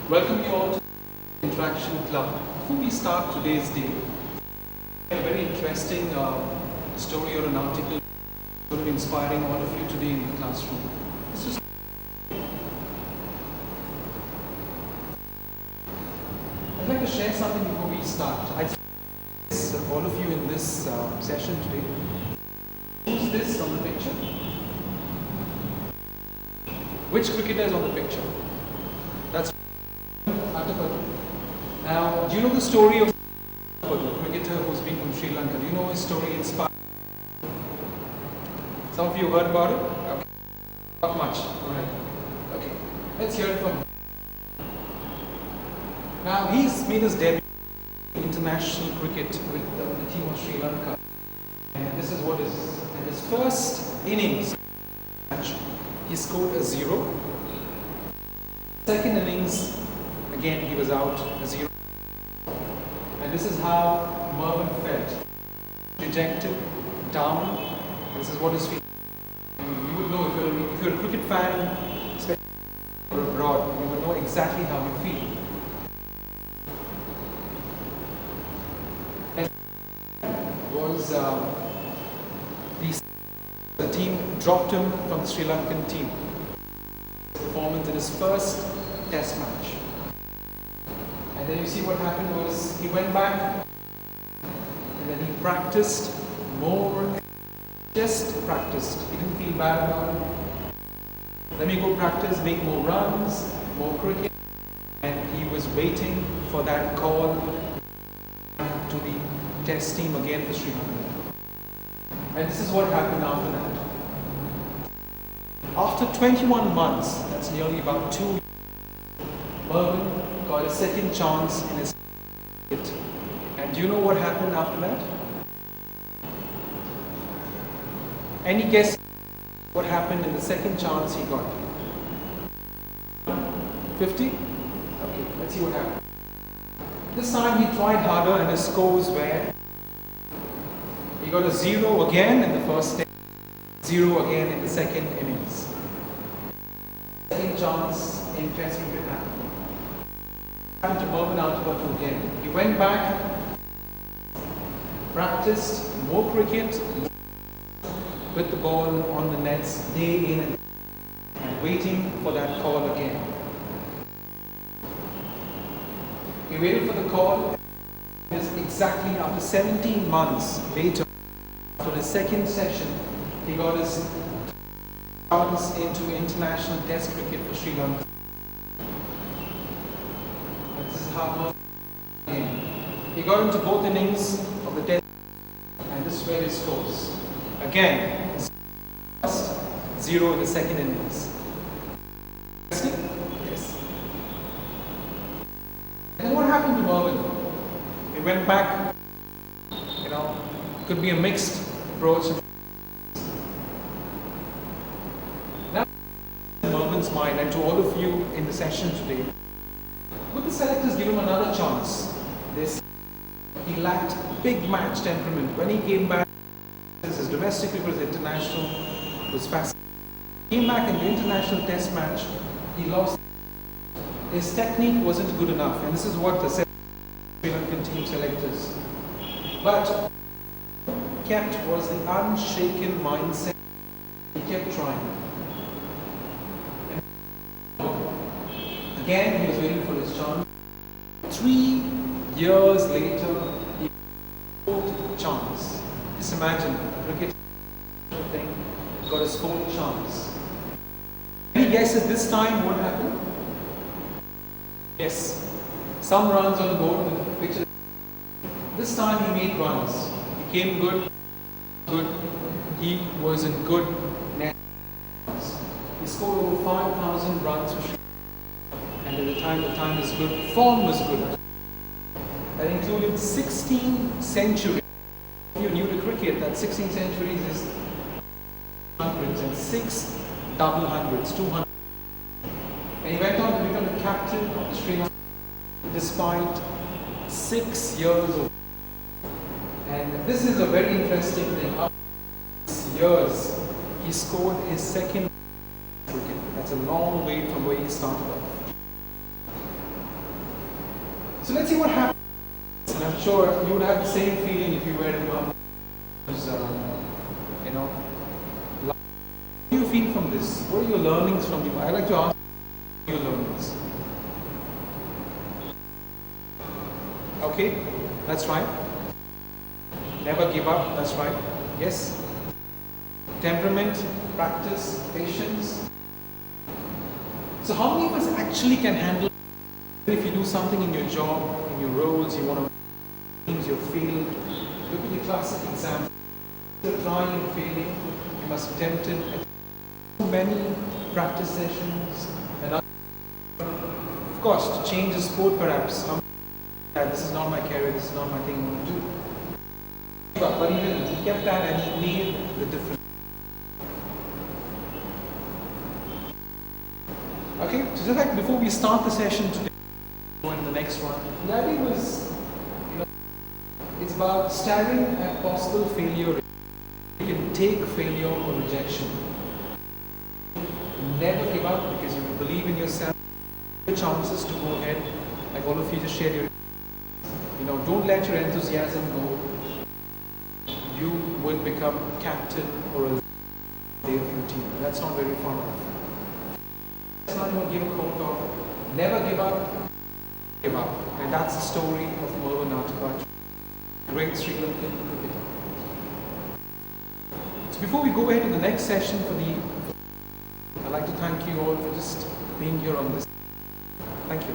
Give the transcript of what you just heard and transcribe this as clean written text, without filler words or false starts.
Welcome you all to the Interaction Club. Before we start today's day, a very interesting story or an article going to be inspiring all of you today in the classroom. I'd like to share something before we start. I see all of you in this session today. Who's this on the picture? Which cricketer is on the picture? That's Attapatu. Now, do you know the story of Attapatu, a cricketer who's been from Sri Lanka? Do you know his story inspired? Some of you heard about it? Okay. Not much. Alright. Okay. Let's hear it from him. Now, he's made his debut in international cricket with the team of Sri Lanka. And this is what is in his first innings. He scored a 0. Second innings, again he was out, a 0. And this is how Marvan felt. Dejected, down. This is what his feeling. You would know if you're a cricket fan, especially abroad, you would know exactly how you feel. And was the team dropped him from the Sri Lankan team. Performance in his first test match. And then you see what happened was he went back and then he practiced more, just practiced. He didn't feel bad about it. Let me go practice, make more runs, more cricket. And he was waiting for that call to the test team again for Sri Lanka. And this is what happened after that. After 21 months, that's nearly about 2 years, Marvan got a second chance in his cricket. And do you know what happened after that? Any guess what happened in the second chance he got? 50? Okay, let's see what happened. This time he tried harder and his scores were, he got a 0 again in the first inning, 0 again in the second innings. Second chance in Test cricket happened. Happened to Marvan Attapatu again. He went back, practiced more cricket, with the ball on the nets day in and waiting for that call again. He waited for the call. Exactly after 17 months later, for the second session, he got his chance into international test cricket for Sri Lanka. This is how he got into both innings of the test, and this is where his scores. Again, 0 in the second innings. Yes. And then what happened to Marvan? He went back, could be a mixed approach. Now, in Marvan's mind, and to all of you in the session today, would the selectors give him another chance? He lacked big match temperament. When he came back, his domestic cricket was international, was fascinating. He came back in the international test match, he lost. His technique wasn't good enough, and this is what the Sri Lankan team selectors. But kept was the unshaken mindset. He kept trying. And again, he was waiting for his chance. 3 years later, he got his 4th chance. Just imagine, a cricket thing got his 4th chance. Any guesses this time what happened? Yes, some runs on the board with the picture. This time he made runs. He came good. He was in good net. He scored over 5,000 runs for Sri Lanka. And at the time was good. Form was good. That included 16 centuries. If you're new to cricket, that 16 centuries is hundreds and 6 double hundreds, 200. And he went on to become the captain of the Sri Lanka despite 6 years of. And this is a very interesting thing. After 6 years, he scored his second cricket. That's a long way from where he started off. So let's see what happens. And I'm sure you would have the same feeling if you were in Marvan. You know, what do you feel from this? What are your learnings from the? I like to ask your learnings. Okay, that's right. Never give up, that's right. Yes. Temperament, practice, patience. So how many of us actually can handle if you do something in your job, in your roles, you want to you're failing? Look at the classic example. You're trying and failing, you must be tempted at many practice sessions and of course to change the sport perhaps. This is not my career, this is not my thing I want to do. But even he kept that and he made the difference. Okay, so just like before we start the session today, and the next one, the idea was, it's about staring at possible failure. You can take failure or rejection. Never give up because you believe in yourself. Your chances to go ahead, like all of you just shared your. Don't let your enthusiasm go. You will become captain or a leader of your team. And that's not very far off. Let's not even give a quote of never give up, give up. And that's the story of Marvan Attapatu, great Sri Lankan cricketer. So before we go ahead to the next session I'd like to thank you all for just being here on this. Thank you.